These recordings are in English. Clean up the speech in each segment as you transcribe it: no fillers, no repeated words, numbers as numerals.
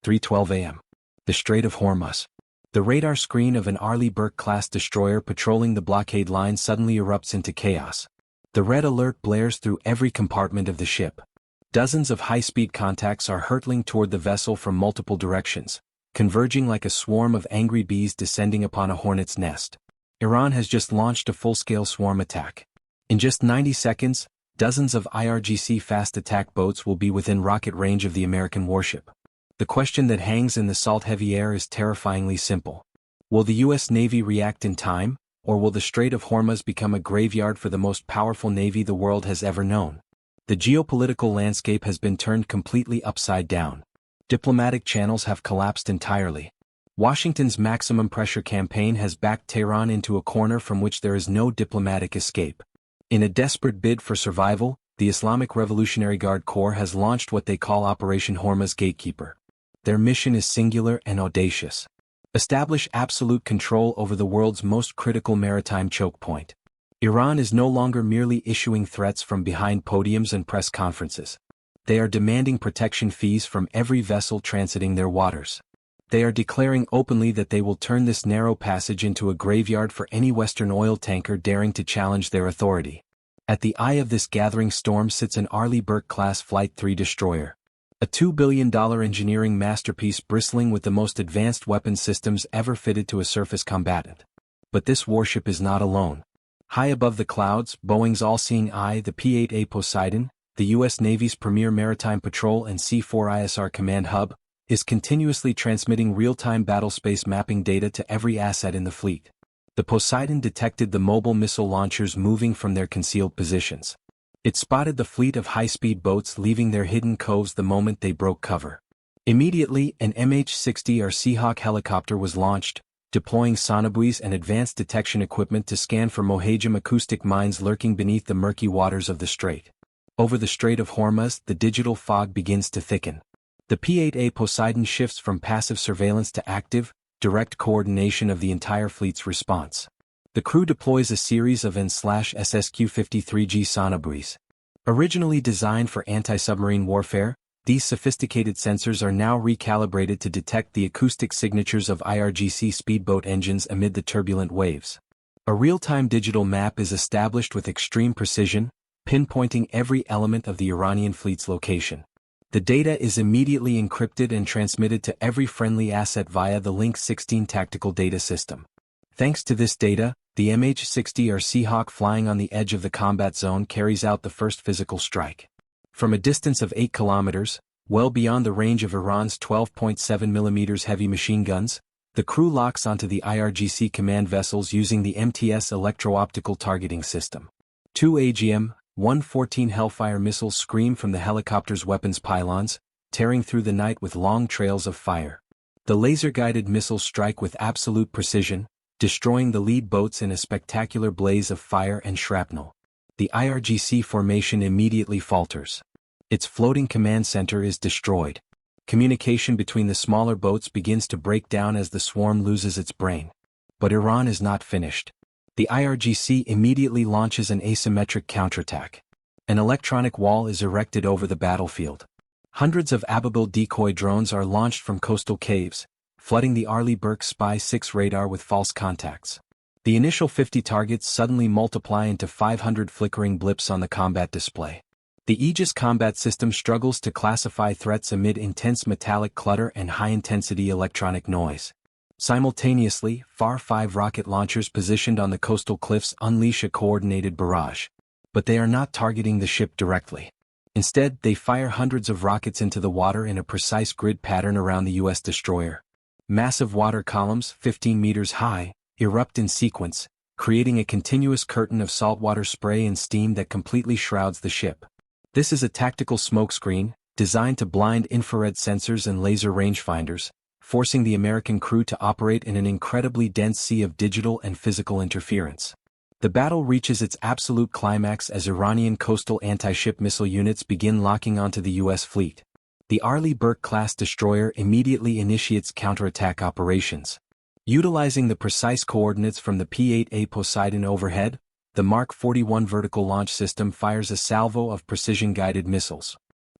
3:12 a.m. The Strait of Hormuz. The radar screen of an Arleigh Burke-class destroyer patrolling the blockade line suddenly erupts into chaos. The red alert blares through every compartment of the ship. Dozens of high-speed contacts are hurtling toward the vessel from multiple directions, converging like a swarm of angry bees descending upon a hornet's nest. Iran has just launched a full-scale swarm attack. In just 90 seconds, dozens of IRGC fast attack boats will be within rocket range of the American warship. The question that hangs in the salt-heavy air is terrifyingly simple. Will the US Navy react in time, or will the Strait of Hormuz become a graveyard for the most powerful navy the world has ever known? The geopolitical landscape has been turned completely upside down. Diplomatic channels have collapsed entirely. Washington's maximum pressure campaign has backed Tehran into a corner from which there is no diplomatic escape. In a desperate bid for survival, the Islamic Revolutionary Guard Corps has launched what they call Operation Hormuz Gatekeeper. Their mission is singular and audacious. Establish absolute control over the world's most critical maritime chokepoint. Iran is no longer merely issuing threats from behind podiums and press conferences. They are demanding protection fees from every vessel transiting their waters. They are declaring openly that they will turn this narrow passage into a graveyard for any Western oil tanker daring to challenge their authority. At the eye of this gathering storm sits an Arleigh Burke-class Flight 3 destroyer. A $2 billion engineering masterpiece bristling with the most advanced weapon systems ever fitted to a surface combatant. But this warship is not alone. High above the clouds, Boeing's all-seeing eye, the P-8A Poseidon, the US Navy's premier maritime patrol and C-4ISR command hub, is continuously transmitting real-time battlespace mapping data to every asset in the fleet. The Poseidon detected the mobile missile launchers moving from their concealed positions. It spotted the fleet of high-speed boats leaving their hidden coves the moment they broke cover. Immediately, an MH-60R Seahawk helicopter was launched, deploying sonobuoys and advanced detection equipment to scan for Mohajim acoustic mines lurking beneath the murky waters of the strait. Over the Strait of Hormuz, the digital fog begins to thicken. The P-8A Poseidon shifts from passive surveillance to active, direct coordination of the entire fleet's response. The crew deploys a series of N/SSQ-53G sonobuoys. Originally designed for anti-submarine warfare, these sophisticated sensors are now recalibrated to detect the acoustic signatures of IRGC speedboat engines amid the turbulent waves. A real-time digital map is established with extreme precision, pinpointing every element of the Iranian fleet's location. The data is immediately encrypted and transmitted to every friendly asset via the Link 16 tactical data system. Thanks to this data, the MH-60R Seahawk flying on the edge of the combat zone carries out the first physical strike. From a distance of 8 kilometers, well beyond the range of Iran's 12.7mm heavy machine guns, the crew locks onto the IRGC command vessels using the MTS electro-optical targeting system. 2 AGM-114 Hellfire missiles scream from the helicopter's weapons pylons, tearing through the night with long trails of fire. The laser-guided missiles strike with absolute precision, destroying the lead boats in a spectacular blaze of fire and shrapnel. The IRGC formation immediately falters. Its floating command center is destroyed. Communication between the smaller boats begins to break down as the swarm loses its brain. But Iran is not finished. The IRGC immediately launches an asymmetric counterattack. An electronic wall is erected over the battlefield. Hundreds of Ababil decoy drones are launched from coastal caves, flooding the Arleigh Burke Spy 6 radar with false contacts. The initial 50 targets suddenly multiply into 500 flickering blips on the combat display. The Aegis combat system struggles to classify threats amid intense metallic clutter and high-intensity electronic noise. Simultaneously, FAR 5 rocket launchers positioned on the coastal cliffs unleash a coordinated barrage. But they are not targeting the ship directly. Instead, they fire hundreds of rockets into the water in a precise grid pattern around the US destroyer. Massive water columns, 15 meters high, erupt in sequence, creating a continuous curtain of saltwater spray and steam that completely shrouds the ship. This is a tactical smokescreen, designed to blind infrared sensors and laser rangefinders, forcing the American crew to operate in an incredibly dense sea of digital and physical interference. The battle reaches its absolute climax as Iranian coastal anti-ship missile units begin locking onto the US fleet. The Arleigh Burke-class destroyer immediately initiates counterattack operations. Utilizing the precise coordinates from the P-8A Poseidon overhead, the Mark 41 vertical launch system fires a salvo of precision-guided missiles.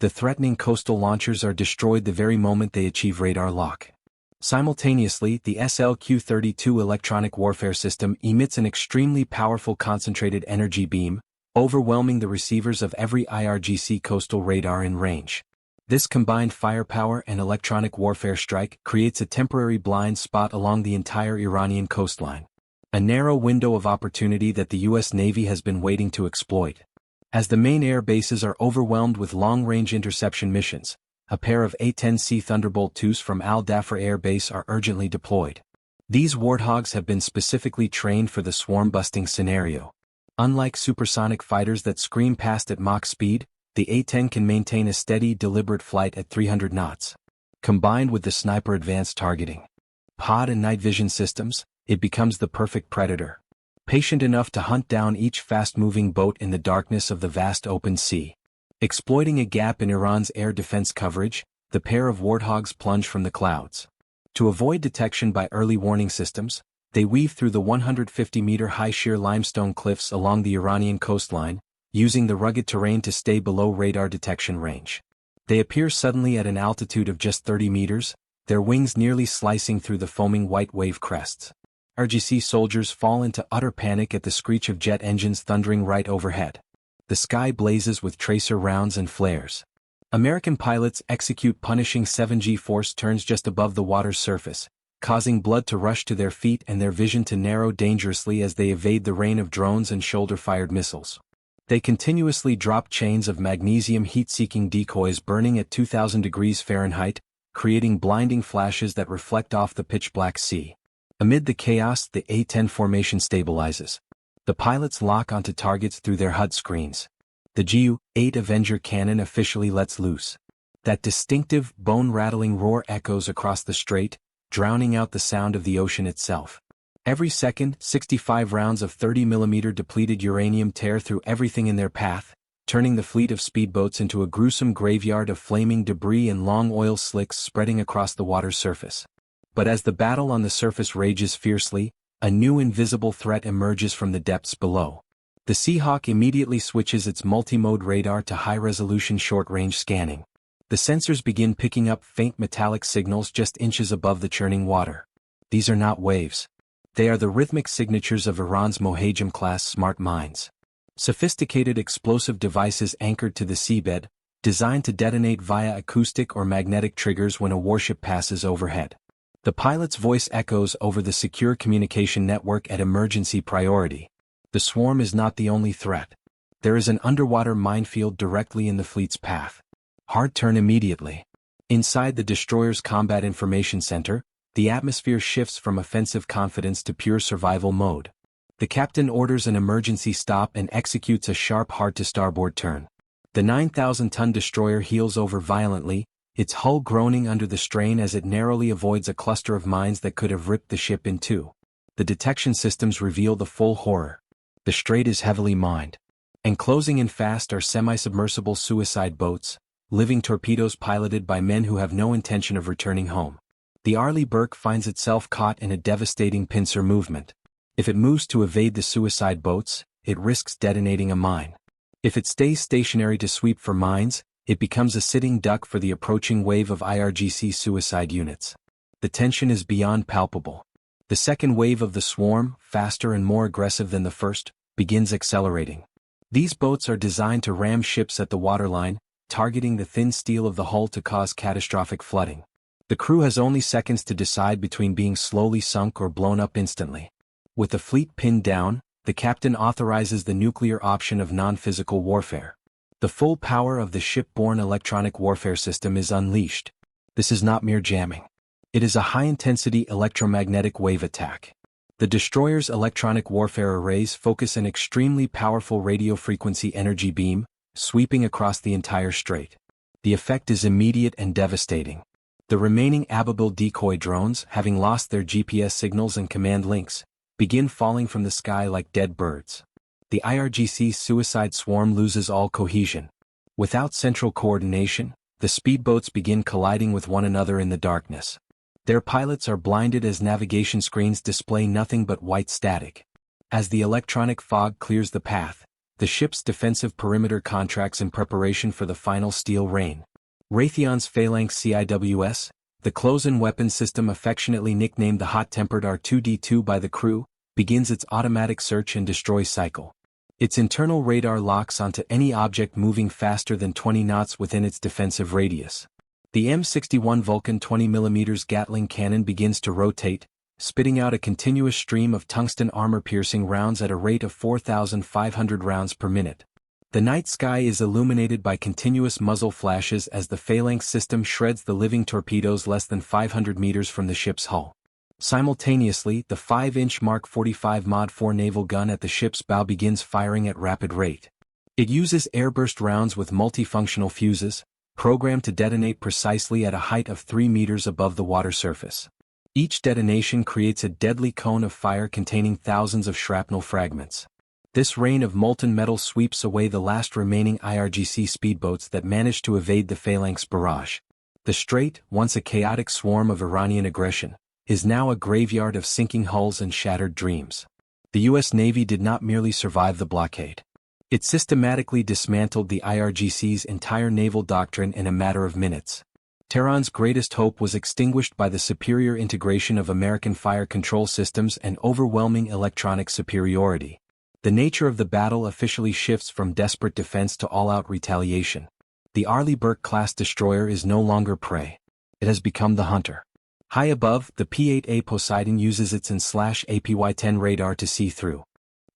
The threatening coastal launchers are destroyed the very moment they achieve radar lock. Simultaneously, the SLQ-32 electronic warfare system emits an extremely powerful concentrated energy beam, overwhelming the receivers of every IRGC coastal radar in range. This combined firepower and electronic warfare strike creates a temporary blind spot along the entire Iranian coastline. A narrow window of opportunity that the US Navy has been waiting to exploit. As the main air bases are overwhelmed with long-range interception missions, a pair of A-10C Thunderbolt IIs from Al Dhafar Air Base are urgently deployed. These Warthogs have been specifically trained for the swarm-busting scenario. Unlike supersonic fighters that scream past at Mach speed, the A-10 can maintain a steady, deliberate flight at 300 knots. Combined with the sniper advanced targeting, pod and night vision systems, it becomes the perfect predator. Patient enough to hunt down each fast-moving boat in the darkness of the vast open sea. Exploiting a gap in Iran's air defense coverage, the pair of Warthogs plunge from the clouds. To avoid detection by early warning systems, they weave through the 150-meter-high sheer limestone cliffs along the Iranian coastline, using the rugged terrain to stay below radar detection range. They appear suddenly at an altitude of just 30 meters, their wings nearly slicing through the foaming white wave crests. IRGC soldiers fall into utter panic at the screech of jet engines thundering right overhead. The sky blazes with tracer rounds and flares. American pilots execute punishing 7G force turns just above the water's surface, causing blood to rush to their feet and their vision to narrow dangerously as they evade the rain of drones and shoulder-fired missiles. They continuously drop chains of magnesium heat-seeking decoys burning at 2,000 degrees Fahrenheit, creating blinding flashes that reflect off the pitch-black sea. Amid the chaos, the A-10 formation stabilizes. The pilots lock onto targets through their HUD screens. The Ju-8 Avenger cannon officially lets loose. That distinctive, bone-rattling roar echoes across the strait, drowning out the sound of the ocean itself. Every second, 65 rounds of 30mm depleted uranium tear through everything in their path, turning the fleet of speedboats into a gruesome graveyard of flaming debris and long oil slicks spreading across the water's surface. But as the battle on the surface rages fiercely, a new invisible threat emerges from the depths below. The Seahawk immediately switches its multi-mode radar to high-resolution short-range scanning. The sensors begin picking up faint metallic signals just inches above the churning water. These are not waves. They are the rhythmic signatures of Iran's Mohajem-class smart mines. Sophisticated explosive devices anchored to the seabed, designed to detonate via acoustic or magnetic triggers when a warship passes overhead. The pilot's voice echoes over the secure communication network at emergency priority. The swarm is not the only threat. There is an underwater minefield directly in the fleet's path. Hard turn immediately. Inside the destroyer's combat information center, the atmosphere shifts from offensive confidence to pure survival mode. The captain orders an emergency stop and executes a sharp hard-to-starboard turn. The 9,000-ton destroyer heels over violently, its hull groaning under the strain as it narrowly avoids a cluster of mines that could have ripped the ship in two. The detection systems reveal the full horror. The strait is heavily mined. And closing in fast are semi-submersible suicide boats, living torpedoes piloted by men who have no intention of returning home. The Arleigh Burke finds itself caught in a devastating pincer movement. If it moves to evade the suicide boats, it risks detonating a mine. If it stays stationary to sweep for mines, it becomes a sitting duck for the approaching wave of IRGC suicide units. The tension is beyond palpable. The second wave of the swarm, faster and more aggressive than the first, begins accelerating. These boats are designed to ram ships at the waterline, targeting the thin steel of the hull to cause catastrophic flooding. The crew has only seconds to decide between being slowly sunk or blown up instantly. With the fleet pinned down, the captain authorizes the nuclear option of non-physical warfare. The full power of the ship-borne electronic warfare system is unleashed. This is not mere jamming. It is a high-intensity electromagnetic wave attack. The destroyer's electronic warfare arrays focus an extremely powerful radio frequency energy beam, sweeping across the entire strait. The effect is immediate and devastating. The remaining Ababil decoy drones, having lost their GPS signals and command links, begin falling from the sky like dead birds. The IRGC suicide swarm loses all cohesion. Without central coordination, the speedboats begin colliding with one another in the darkness. Their pilots are blinded as navigation screens display nothing but white static. As the electronic fog clears the path, the ship's defensive perimeter contracts in preparation for the final steel rain. Raytheon's Phalanx CIWS, the close-in weapon system affectionately nicknamed the hot-tempered R2D2 by the crew, begins its automatic search and destroy cycle. Its internal radar locks onto any object moving faster than 20 knots within its defensive radius. The M61 Vulcan 20mm Gatling cannon begins to rotate, spitting out a continuous stream of tungsten armor-piercing rounds at a rate of 4,500 rounds per minute. The night sky is illuminated by continuous muzzle flashes as the Phalanx system shreds the living torpedoes less than 500 meters from the ship's hull. Simultaneously, the 5-inch Mark 45 Mod 4 naval gun at the ship's bow begins firing at rapid rate. It uses airburst rounds with multifunctional fuses, programmed to detonate precisely at a height of 3 meters above the water surface. Each detonation creates a deadly cone of fire containing thousands of shrapnel fragments. This rain of molten metal sweeps away the last remaining IRGC speedboats that manage to evade the Phalanx barrage. The strait, once a chaotic swarm of Iranian aggression, is now a graveyard of sinking hulls and shattered dreams. The US Navy did not merely survive the blockade. It systematically dismantled the IRGC's entire naval doctrine in a matter of minutes. Tehran's greatest hope was extinguished by the superior integration of American fire control systems and overwhelming electronic superiority. The nature of the battle officially shifts from desperate defense to all-out retaliation. The Arleigh Burke-class destroyer is no longer prey. It has become the hunter. High above, the P-8A Poseidon uses its APY-10 radar to see through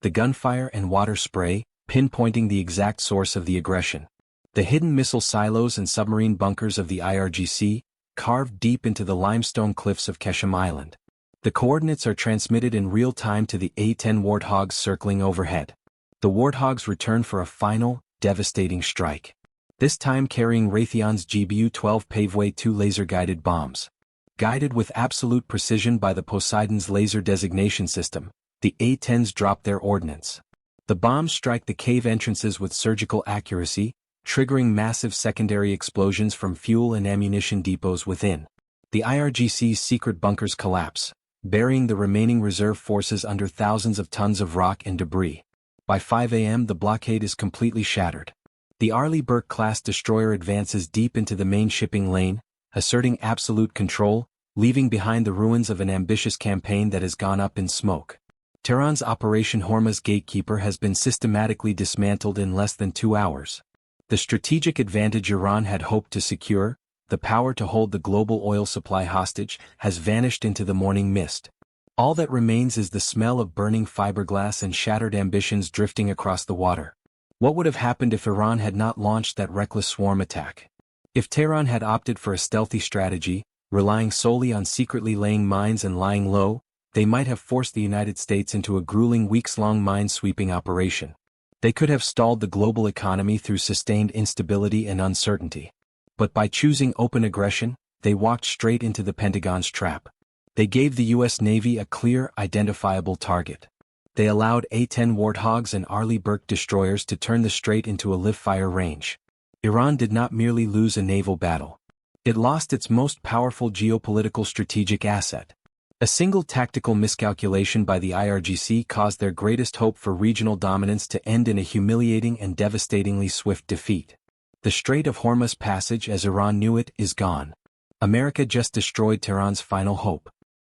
the gunfire and water spray, pinpointing the exact source of the aggression. The hidden missile silos and submarine bunkers of the IRGC, carved deep into the limestone cliffs of Keshim Island. The coordinates are transmitted in real time to the A-10 Warthogs circling overhead. The Warthogs return for a final, devastating strike. This time carrying Raytheon's GBU-12 Paveway 2 laser-guided bombs. Guided with absolute precision by the Poseidon's laser designation system, the A-10s drop their ordnance. The bombs strike the cave entrances with surgical accuracy, triggering massive secondary explosions from fuel and ammunition depots within. The IRGC's secret bunkers collapse, burying the remaining reserve forces under thousands of tons of rock and debris. By 5 a.m. the blockade is completely shattered. The Arleigh Burke-class destroyer advances deep into the main shipping lane, asserting absolute control, leaving behind the ruins of an ambitious campaign that has gone up in smoke. Tehran's Operation Hormuz Gatekeeper has been systematically dismantled in less than 2 hours. The strategic advantage Iran had hoped to secure, the power to hold the global oil supply hostage, has vanished into the morning mist. All that remains is the smell of burning fiberglass and shattered ambitions drifting across the water. What would have happened if Iran had not launched that reckless swarm attack? If Tehran had opted for a stealthy strategy, relying solely on secretly laying mines and lying low, they might have forced the United States into a grueling weeks-long mine-sweeping operation. They could have stalled the global economy through sustained instability and uncertainty. But by choosing open aggression, they walked straight into the Pentagon's trap. They gave the US Navy a clear, identifiable target. They allowed A-10 Warthogs and Arleigh Burke destroyers to turn the strait into a live-fire range. Iran did not merely lose a naval battle. It lost its most powerful geopolitical strategic asset. A single tactical miscalculation by the IRGC caused their greatest hope for regional dominance to end in a humiliating and devastatingly swift defeat. The Strait of Hormuz passage as Iran knew it is gone. America just destroyed Tehran's final hope.